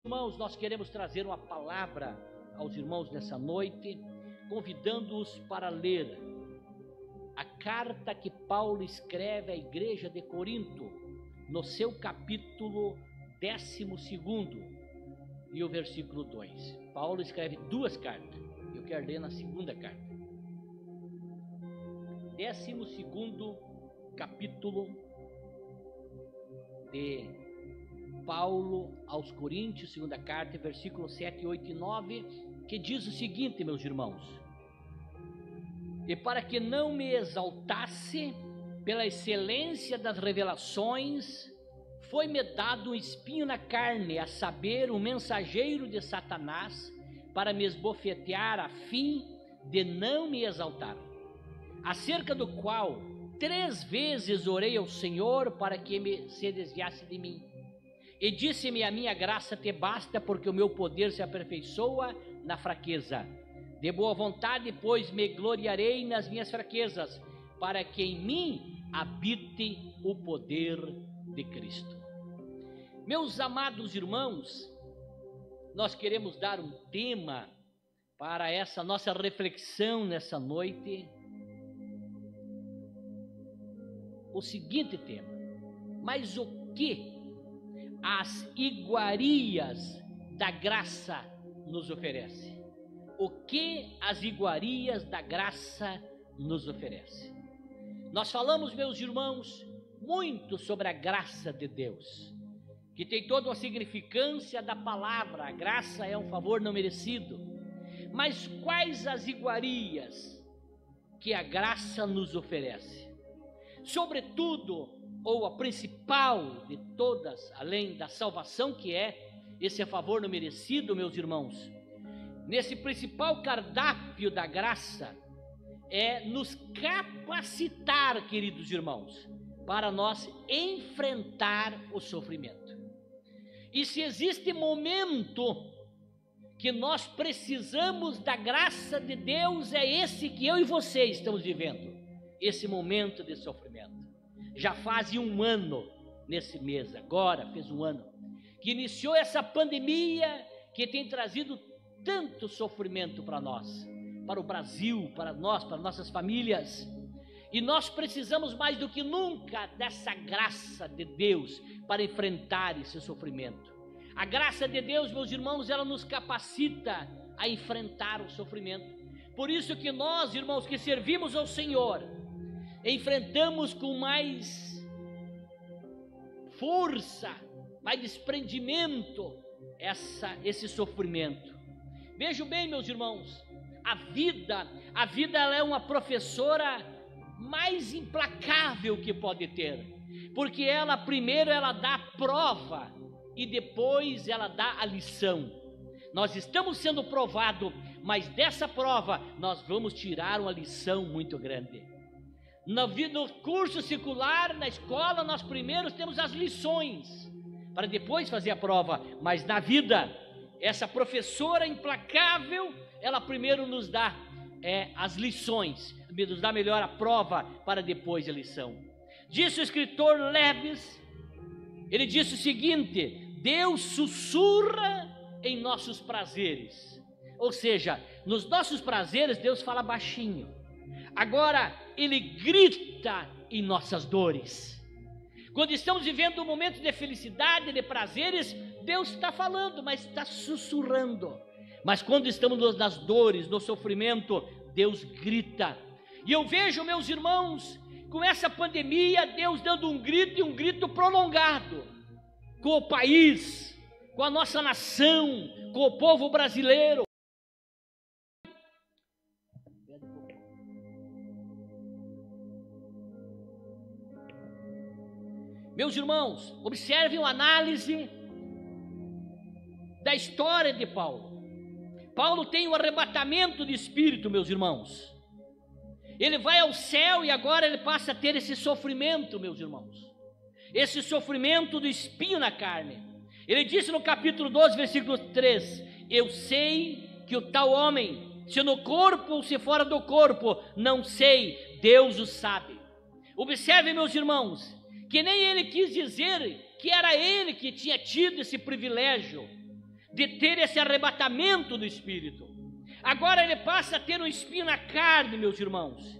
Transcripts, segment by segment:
Irmãos, nós queremos trazer uma palavra aos irmãos nessa noite, convidando-os para ler a carta que Paulo escreve à igreja de Corinto, no seu capítulo 12 e o versículo 2. Paulo escreve duas cartas, eu quero ler na segunda carta. 12º capítulo de Paulo aos Coríntios, segunda carta, versículos 7, 8 e 9, que diz o seguinte, meus irmãos: e para que não me exaltasse pela excelência das revelações, foi-me dado um espinho na carne, a saber, um mensageiro de Satanás, para me esbofetear, a fim de não me exaltar, acerca do qual 3 vezes orei ao Senhor para que se desviasse de mim. E disse-me: a minha graça te basta, porque o meu poder se aperfeiçoa na fraqueza. De boa vontade, pois, me gloriarei nas minhas fraquezas, para que em mim habite o poder de Cristo. Meus amados irmãos, nós queremos dar um tema para essa nossa reflexão nessa noite. O seguinte tema: mas o que as iguarias da graça nos oferece? O que as iguarias da graça nos oferece? Nós falamos, meus irmãos, muito sobre a graça de Deus, que tem toda a significância da palavra. A graça é um favor não merecido. Mas quais as iguarias que a graça nos oferece? Sobretudo, ou a principal de todas, além da salvação, que é esse favor não merecido, meus irmãos, nesse principal cardápio da graça, é nos capacitar, queridos irmãos, para nós enfrentar o sofrimento. E se existe momento que nós precisamos da graça de Deus, é esse que eu e você estamos vivendo, esse momento de sofrimento. Já faz 1 ano nesse mês, agora fez 1 ano, que iniciou essa pandemia que tem trazido tanto sofrimento para nós, para o Brasil, para nós, para nossas famílias. E nós precisamos mais do que nunca dessa graça de Deus para enfrentar esse sofrimento. A graça de Deus, meus irmãos, ela nos capacita a enfrentar o sofrimento. Por isso que nós, irmãos, que servimos ao Senhor, enfrentamos com mais força, mais desprendimento esse sofrimento. Vejam bem, meus irmãos, a vida ela é uma professora mais implacável que pode ter, porque ela primeiro ela dá a prova e depois ela dá a lição. Nós estamos sendo provados, mas dessa prova nós vamos tirar uma lição muito grande. No curso secular, na escola, nós primeiro temos as lições, para depois fazer a prova. Mas na vida, essa professora implacável, ela primeiro nos dá as lições, nos dá melhor a prova, para depois a lição. Disse o escritor Leves, ele disse o seguinte: Deus sussurra em nossos prazeres. Ou seja, nos nossos prazeres Deus fala baixinho. Agora, Ele grita em nossas dores. Quando estamos vivendo um momento de felicidade, de prazeres, Deus está falando, mas está sussurrando. Mas quando estamos nas dores, no sofrimento, Deus grita. E eu vejo, meus irmãos, com essa pandemia, Deus dando um grito, e um grito prolongado, com o país, com a nossa nação, com o povo brasileiro. Meus irmãos, observem uma análise da história de Paulo. Paulo tem um arrebatamento de espírito, meus irmãos. Ele vai ao céu e agora ele passa a ter esse sofrimento, meus irmãos. Esse sofrimento do espinho na carne. Ele disse no capítulo 12, versículo 3: eu sei que o tal homem, se no corpo ou se fora do corpo, não sei, Deus o sabe. Observem, meus irmãos, que nem ele quis dizer que era ele que tinha tido esse privilégio, de ter esse arrebatamento do Espírito. Agora ele passa a ter um espinho na carne, meus irmãos.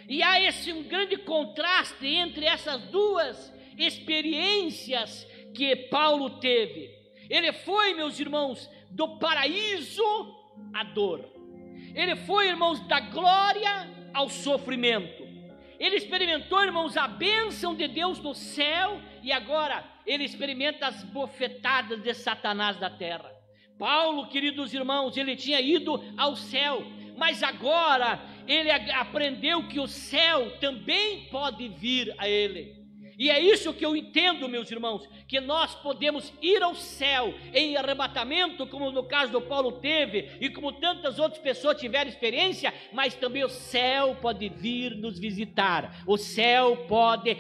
E há um grande contraste entre essas duas experiências que Paulo teve. Ele foi, meus irmãos, do paraíso à dor. Ele foi, irmãos, da glória ao sofrimento. Ele experimentou, irmãos, a bênção de Deus no céu, e agora ele experimenta as bofetadas de Satanás da terra. Paulo, queridos irmãos, ele tinha ido ao céu, mas agora ele aprendeu que o céu também pode vir a ele. E é isso que eu entendo, meus irmãos, que nós podemos ir ao céu em arrebatamento, como no caso do Paulo teve, e como tantas outras pessoas tiveram experiência, mas também o céu pode vir nos visitar, o céu pode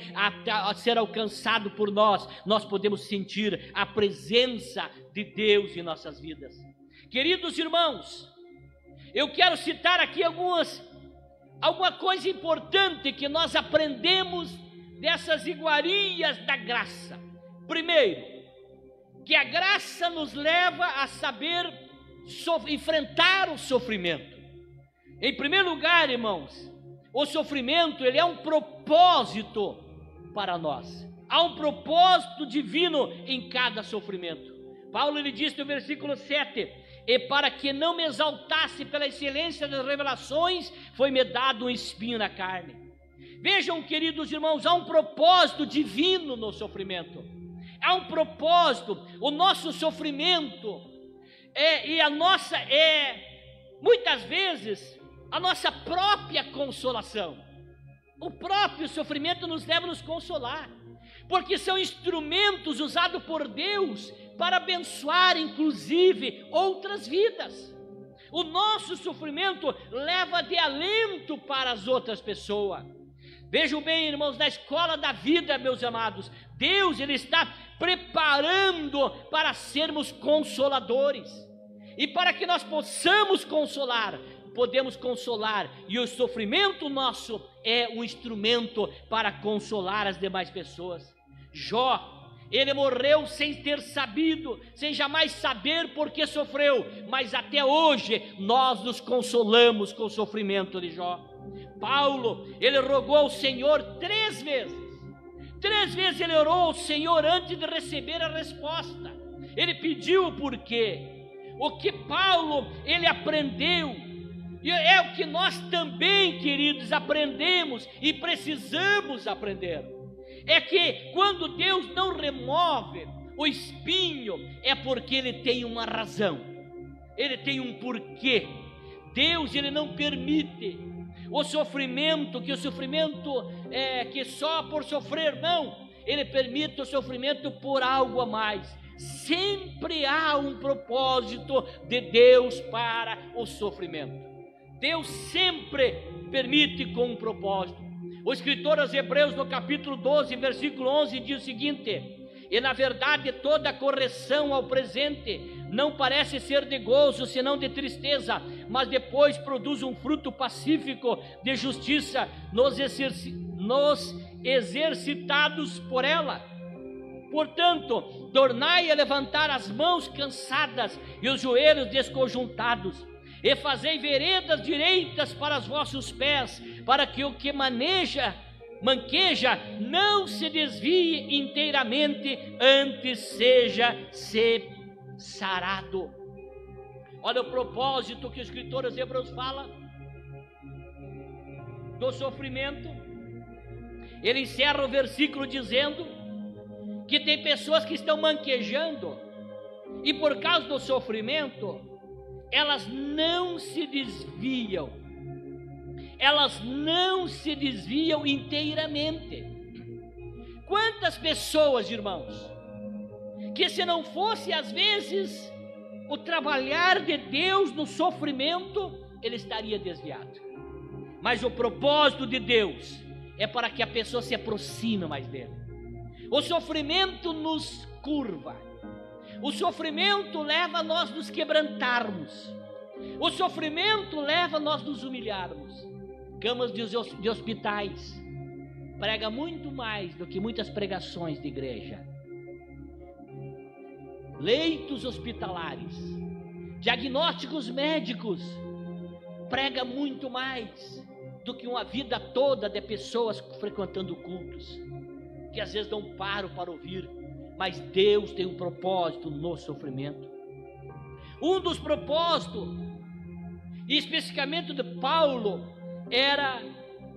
ser alcançado por nós, nós podemos sentir a presença de Deus em nossas vidas. Queridos irmãos, eu quero citar aqui alguma coisa importante que nós aprendemos dessas iguarias da graça. Primeiro, que a graça nos leva a saber enfrentar o sofrimento. Em primeiro lugar, irmãos, o sofrimento, ele é um propósito para nós. Há um propósito divino em cada sofrimento. Paulo, ele diz no versículo 7: e para que não me exaltasse pela excelência das revelações, foi-me dado um espinho na carne. Vejam, queridos irmãos, há um propósito divino no sofrimento. Há um propósito. O nosso sofrimento muitas vezes a nossa própria consolação. O próprio sofrimento nos leva a nos consolar, porque são instrumentos usados por Deus para abençoar, inclusive, outras vidas. O nosso sofrimento leva de alento para as outras pessoas. Vejam bem, irmãos, na escola da vida, meus amados, Deus, ele está preparando para sermos consoladores. E para que nós possamos consolar, podemos consolar, e o sofrimento nosso é um instrumento para consolar as demais pessoas. Jó, ele morreu sem ter sabido, sem jamais saber por que sofreu, mas até hoje nós nos consolamos com o sofrimento de Jó. Paulo, ele rogou ao Senhor 3 vezes. 3 vezes ele orou ao Senhor antes de receber a resposta. Ele pediu o porquê. O que Paulo, ele aprendeu, e é o que nós também, queridos, aprendemos e precisamos aprender. É que quando Deus não remove o espinho, é porque ele tem uma razão. Ele tem um porquê. Deus, ele não permite o sofrimento, que só por sofrer, não. Ele permite o sofrimento por algo a mais. Sempre há um propósito de Deus para o sofrimento. Deus sempre permite com um propósito. O escritor aos Hebreus, no capítulo 12, versículo 11, diz o seguinte: e na verdade toda correção ao presente não parece ser de gozo, senão de tristeza, mas depois produz um fruto pacífico de justiça nos exercitados por ela. Portanto, tornai a levantar as mãos cansadas e os joelhos desconjuntados, e fazei veredas direitas para os vossos pés, para que o que manqueja não se desvie inteiramente, antes seja sarado. Olha o propósito que o escritor aos Hebreus fala do sofrimento. Ele encerra o versículo dizendo que tem pessoas que estão manquejando, e por causa do sofrimento elas não se desviam, inteiramente. Quantas pessoas, irmãos, que se não fosse às vezes o trabalhar de Deus no sofrimento, ele estaria desviado. Mas o propósito de Deus é para que a pessoa se aproxime mais dele. O sofrimento nos curva. O sofrimento leva a nós nos quebrantarmos. O sofrimento leva a nós nos humilharmos. Camas de hospitais prega muito mais do que muitas pregações de igreja. leitos hospitalares, diagnósticos médicos, prega muito mais do que uma vida toda de pessoas frequentando cultos, que às vezes não param para ouvir. Mas Deus tem um propósito no sofrimento. Um dos propósitos, e especificamente de Paulo, era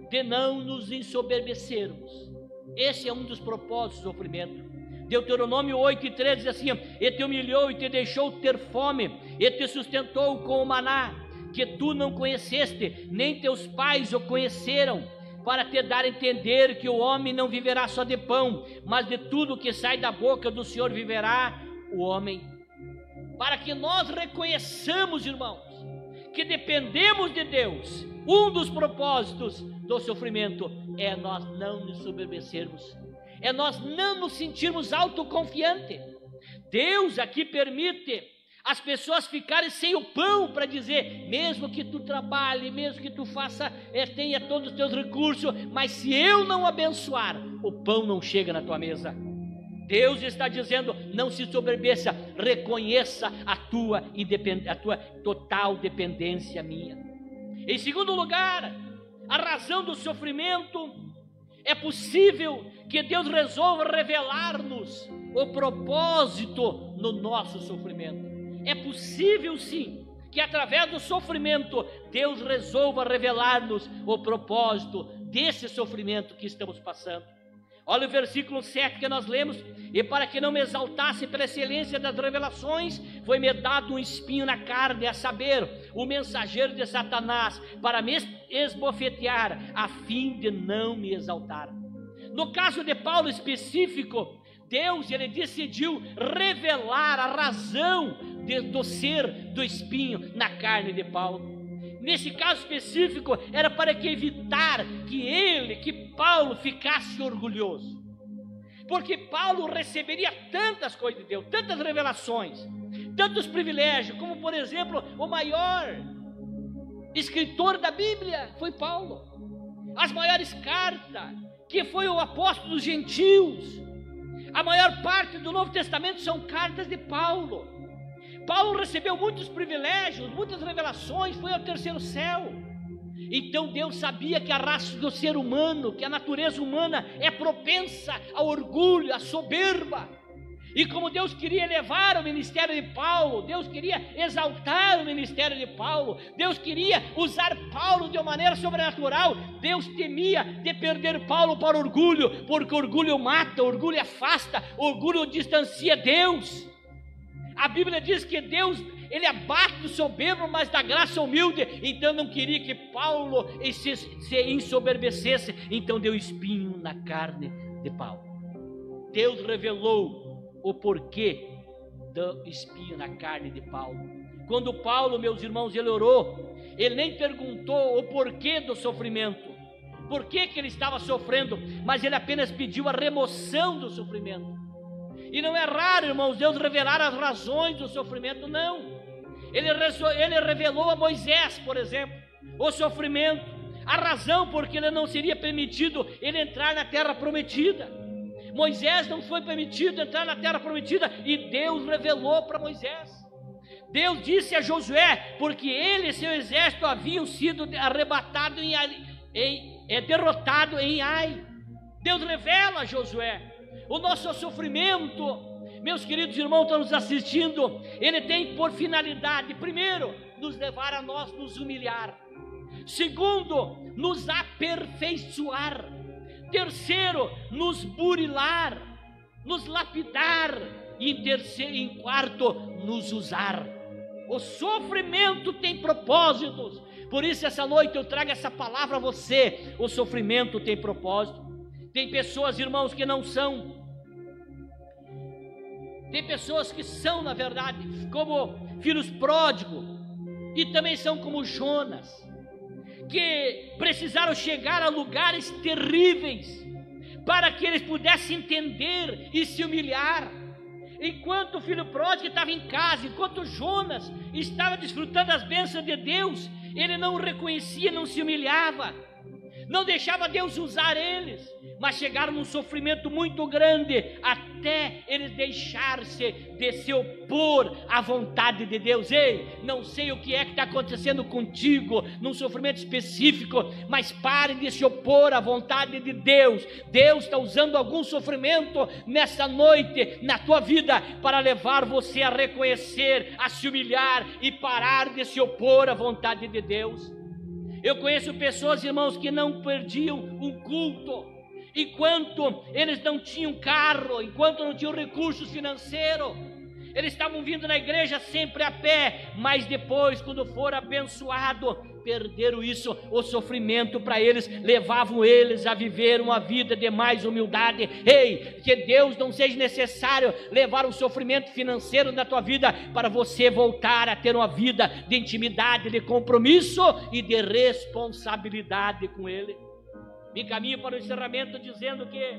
de não nos ensoberbecermos. Esse é um dos propósitos do sofrimento. Deuteronômio 8:13 diz assim: e te humilhou e te deixou ter fome, e te sustentou com o maná, que tu não conheceste, nem teus pais o conheceram, para te dar a entender que o homem não viverá só de pão, mas de tudo que sai da boca do Senhor viverá o homem. Para que nós reconheçamos, irmãos, que dependemos de Deus, um dos propósitos do sofrimento é nós não nos soberbecermos, é nós não nos sentirmos autoconfiantes. Deus aqui permite as pessoas ficarem sem o pão para dizer, mesmo que tu trabalhe, mesmo que tu faça, tenha todos os teus recursos, mas se eu não abençoar, o pão não chega na tua mesa. Deus está dizendo, não se soberbeça, reconheça a tua total dependência minha. Em segundo lugar, a razão do sofrimento, é possível que Deus resolva revelar-nos o propósito no nosso sofrimento. É possível sim, que através do sofrimento, Deus resolva revelar-nos o propósito desse sofrimento que estamos passando. Olha o versículo 7 que nós lemos: e para que não me exaltasse pela excelência das revelações, foi-me dado um espinho na carne, a saber, o mensageiro de Satanás, para me esbofetear, a fim de não me exaltar. No caso de Paulo específico, Deus, ele decidiu revelar a razão do ser do espinho na carne de Paulo. Nesse caso específico, era para que evitar que Paulo ficasse orgulhoso. Porque Paulo receberia tantas coisas de Deus, tantas revelações, tantos privilégios, como por exemplo, o maior escritor da Bíblia foi Paulo. As maiores cartas, que foi o apóstolo dos gentios, a maior parte do Novo Testamento são cartas de Paulo. Paulo recebeu muitos privilégios, muitas revelações, foi ao terceiro céu. Então Deus sabia que a raça do ser humano, que a natureza humana é propensa ao orgulho, à soberba. E como Deus queria elevar o ministério de Paulo, Deus queria exaltar o ministério de Paulo, Deus queria usar Paulo de uma maneira sobrenatural, Deus temia de perder Paulo para o orgulho, porque orgulho mata, orgulho afasta, orgulho distancia Deus. A Bíblia diz que Deus, ele abate o soberbo, mas dá graça ao humilde. Então não queria que Paulo se ensoberbecesse, então deu espinho na carne de Paulo. Deus revelou o porquê do espinho na carne de Paulo. Quando Paulo, meus irmãos, ele orou, ele nem perguntou o porquê do sofrimento, por que ele estava sofrendo, mas ele apenas pediu a remoção do sofrimento. E não é raro, irmãos, Deus revelar as razões do sofrimento, não. Ele revelou a Moisés, por exemplo, o sofrimento, a razão porque ele não seria permitido ele entrar na terra prometida. Moisés não foi permitido entrar na terra prometida e Deus revelou para Moisés. Deus disse a Josué, porque ele e seu exército haviam sido arrebatados derrotados em Ai. Deus revela a Josué. O nosso sofrimento, meus queridos irmãos, estão nos assistindo, ele tem por finalidade, primeiro, nos levar a nós nos humilhar. Segundo, nos aperfeiçoar. Terceiro, nos burilar, nos lapidar. E em quarto, nos usar. O sofrimento tem propósitos. Por isso essa noite eu trago essa palavra a você. O sofrimento tem propósito. Tem pessoas, irmãos, que não são. Tem pessoas que são, na verdade, como filhos pródigos, e também são como Jonas, que precisaram chegar a lugares terríveis, para que eles pudessem entender e se humilhar. Enquanto o filho pródigo estava em casa, enquanto Jonas estava desfrutando das bênçãos de Deus, ele não reconhecia, não se humilhava, não deixava Deus usar eles. mas chegaram num sofrimento muito grande, até eles deixar-se de se opor à vontade de Deus. Ei, não sei o que é que está acontecendo contigo, num sofrimento específico, mas pare de se opor à vontade de Deus. Deus está usando algum sofrimento nessa noite, na tua vida, para levar você a reconhecer, a se humilhar e parar de se opor à vontade de Deus. Eu conheço pessoas, irmãos, que não perdiam um culto, enquanto eles não tinham carro, enquanto não tinham recursos financeiros. Eles estavam vindo na igreja sempre a pé, mas depois, quando foram abençoados, perderam isso. O sofrimento para eles levavam eles a viver uma vida de mais humildade. Ei, que Deus não seja necessário levar um sofrimento financeiro na tua vida para você voltar a ter uma vida de intimidade, de compromisso e de responsabilidade com Ele. Me caminho para o encerramento dizendo que,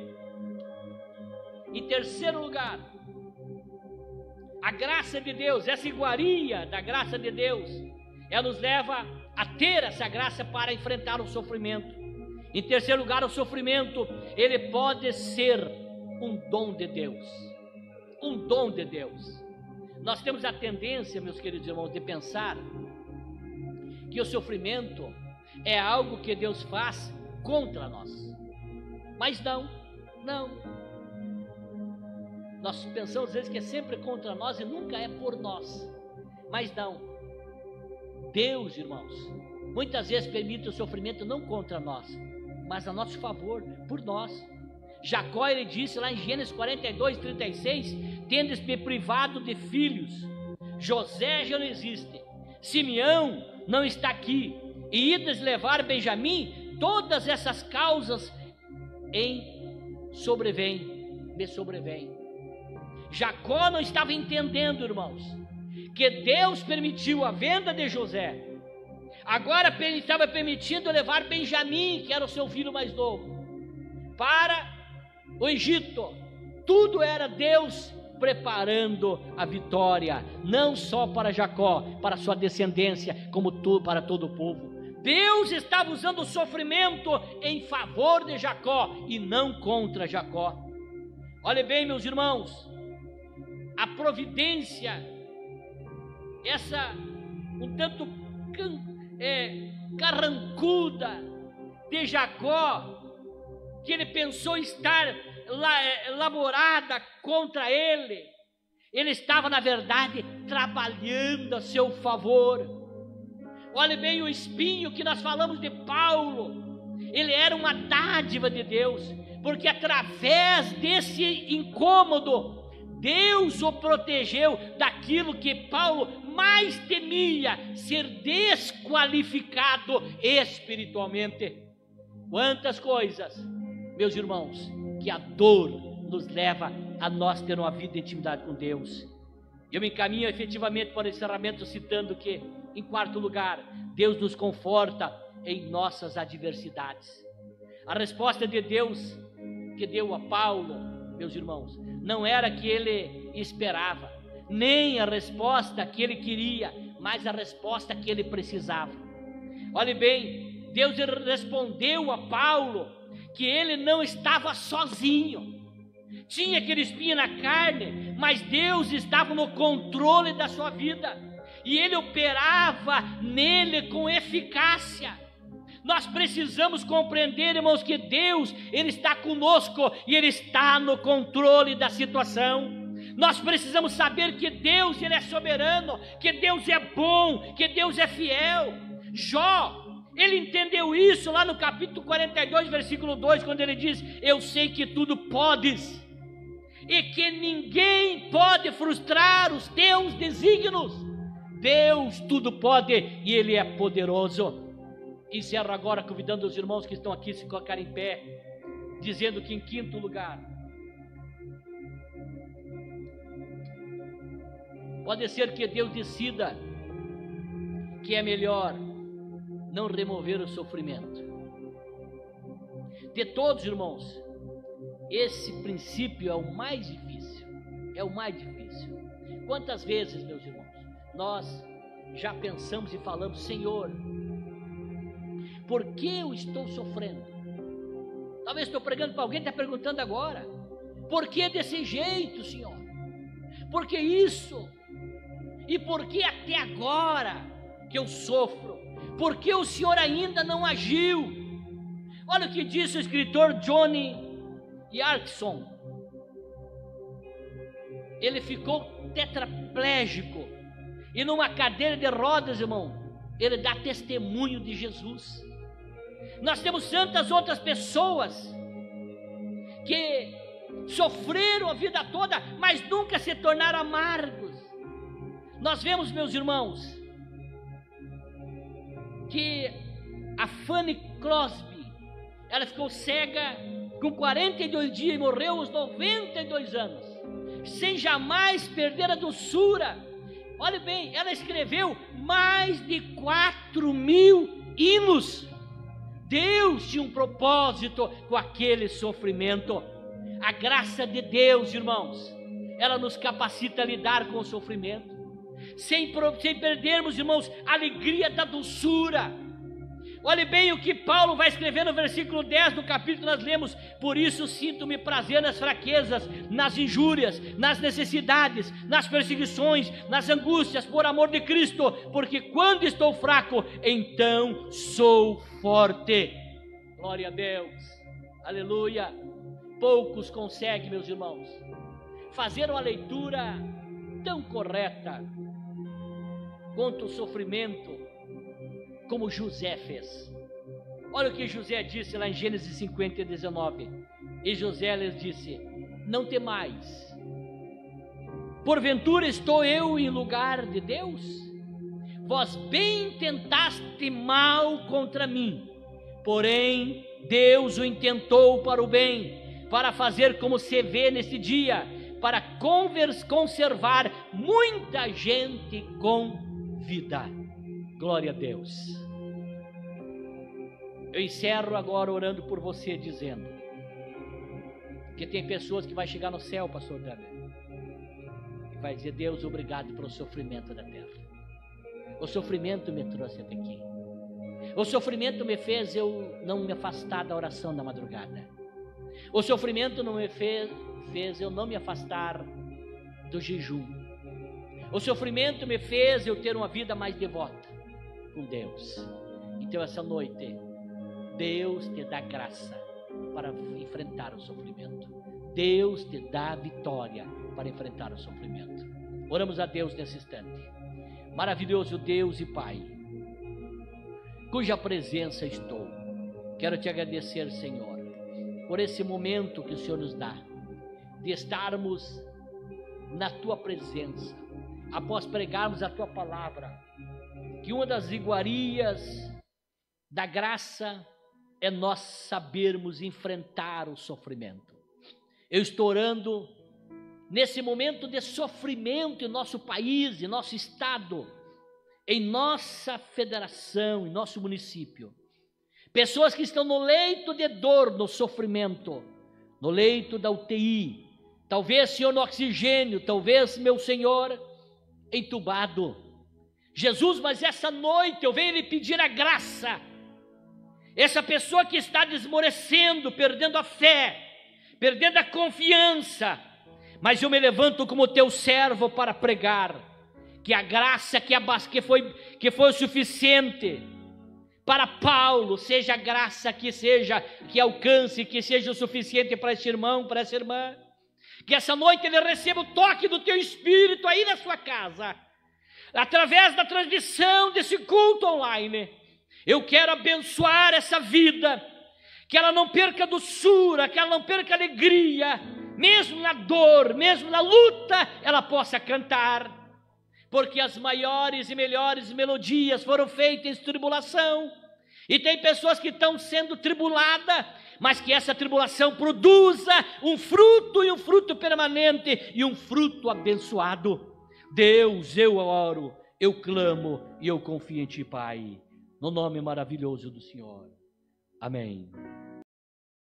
em terceiro lugar, a graça de Deus, essa iguaria da graça de Deus, ela nos leva a ter essa graça para enfrentar o sofrimento. Em terceiro lugar, o sofrimento, ele pode ser um dom de Deus. Um dom de Deus. Nós temos a tendência, meus queridos irmãos, de pensar que o sofrimento é algo que Deus faz contra nós. Mas não. Nós pensamos às vezes que é sempre contra nós e nunca é por nós. Mas não. Deus, irmãos, muitas vezes permite o sofrimento não contra nós, mas a nosso favor, por nós. Jacó, ele disse lá em Gênesis 42, 36, tendes-me privado de filhos, José já não existe, Simeão não está aqui, e ides levar Benjamim, todas essas causas me sobrevêm. Jacó não estava entendendo, irmãos, que Deus permitiu a venda de José. Agora ele estava permitindo levar Benjamim, que era o seu filho mais novo, para o Egito. Tudo era Deus preparando a vitória, não só para Jacó, para sua descendência, como para todo o povo. Deus estava usando o sofrimento em favor de Jacó e não contra Jacó. Olhe bem, meus irmãos, a providência, essa um tanto carrancuda de Jacó, que ele pensou estar elaborada contra ele, ele estava na verdade trabalhando a seu favor. Olhe bem o espinho que nós falamos de Paulo, ele era uma dádiva de Deus, porque através desse incômodo Deus o protegeu daquilo que Paulo mais temia, ser desqualificado espiritualmente. Quantas coisas, meus irmãos, que a dor nos leva a nós ter uma vida de intimidade com Deus. Eu me encaminho efetivamente para o encerramento citando que, em quarto lugar, Deus nos conforta em nossas adversidades. A resposta de Deus que deu a Paulo, meus irmãos, não era a que ele esperava, nem a resposta que ele queria, mas a resposta que ele precisava. Olhe bem, Deus respondeu a Paulo que ele não estava sozinho. Tinha aquele espinho na carne, mas Deus estava no controle da sua vida, e ele operava nele com eficácia. Nós precisamos compreender, irmãos, que Deus, Ele está conosco e Ele está no controle da situação. Nós precisamos saber que Deus, Ele é soberano, que Deus é bom, que Deus é fiel. Jó, ele entendeu isso lá no capítulo 42, versículo 2, quando ele diz: eu sei que tudo podes e que ninguém pode frustrar os teus desígnios. Deus tudo pode e Ele é poderoso. Encerro agora convidando os irmãos que estão aqui a se colocarem em pé, dizendo que, em quinto lugar, pode ser que Deus decida que é melhor não remover o sofrimento. De todos, irmãos, esse princípio é o mais difícil. É o mais difícil. Quantas vezes, meus irmãos, nós já pensamos e falamos: Senhor, por que eu estou sofrendo? Talvez estou pregando para alguém, está perguntando agora: por que desse jeito, Senhor? Por que isso? E por que até agora que eu sofro? Por que o Senhor ainda não agiu? Olha o que disse o escritor Johnny Yarkson. Ele ficou tetraplégico e numa cadeira de rodas, irmão, ele dá testemunho de Jesus. Nós temos tantas outras pessoas que sofreram a vida toda, mas nunca se tornaram amargos. Nós vemos, meus irmãos, que a Fanny Crosby, ela ficou cega com 42 dias e morreu aos 92 anos, sem jamais perder a doçura. Olhe bem, ela escreveu mais de 4.000 hinos. Deus tinha um propósito com aquele sofrimento. A graça de Deus, irmãos, ela nos capacita a lidar com o sofrimento, sem perdermos, irmãos, a alegria da doçura. Olhe bem o que Paulo vai escrever no versículo 10 do capítulo, nós lemos: por isso sinto-me prazer nas fraquezas, nas injúrias, nas necessidades, nas perseguições, nas angústias, por amor de Cristo, porque quando estou fraco, então sou forte. Glória a Deus, aleluia. Poucos conseguem, meus irmãos, fazer uma leitura tão correta quanto o sofrimento como José fez. Olha o que José disse lá em Gênesis 50, 19. E José lhes disse: não temais, porventura estou eu em lugar de Deus? Vós bem tentaste mal contra mim, porém Deus o intentou para o bem, para fazer como se vê nesse dia, para conservar muita gente com vida. Glória a Deus. Eu encerro agora orando por você, dizendo que tem pessoas que vai chegar no céu, pastor Daniel, e vai dizer: Deus, obrigado pelo sofrimento da terra. O sofrimento me trouxe até aqui. O sofrimento me fez eu não me afastar da oração da madrugada. O sofrimento não me fez eu não me afastar do jejum. O sofrimento me fez eu ter uma vida mais devota com Deus. Então essa noite, Deus te dá graça para enfrentar o sofrimento. Deus te dá vitória para enfrentar o sofrimento. Oramos a Deus nesse instante. Maravilhoso Deus e Pai, cuja presença estou, quero te agradecer, Senhor, por esse momento que o Senhor nos dá, de estarmos na Tua presença, após pregarmos a Tua palavra, que uma das iguarias da graça é nós sabermos enfrentar o sofrimento. Eu estou orando nesse momento de sofrimento em nosso país, em nosso estado, em nossa federação, em nosso município. Pessoas que estão no leito de dor, no sofrimento, no leito da UTI, talvez, Senhor, no oxigênio, talvez, meu Senhor, entubado. Jesus, mas essa noite eu venho lhe pedir a graça. Essa pessoa que está desmorecendo, perdendo a fé, perdendo a confiança, mas eu me levanto como teu servo para pregar que a graça que foi suficiente para Paulo, seja a graça que alcance, que seja o suficiente para este irmão, para essa irmã. Que essa noite ele receba o toque do teu Espírito aí na sua casa, através da transmissão desse culto online. Eu quero abençoar essa vida, que ela não perca doçura, que ela não perca alegria, mesmo na dor, mesmo na luta, ela possa cantar, porque as maiores e melhores melodias foram feitas em tribulação, e tem pessoas que estão sendo tribuladas, mas que essa tribulação produza um fruto, e um fruto permanente, e um fruto abençoado. Deus, eu oro, eu clamo, e eu confio em Ti, Pai, no nome maravilhoso do Senhor. Amém.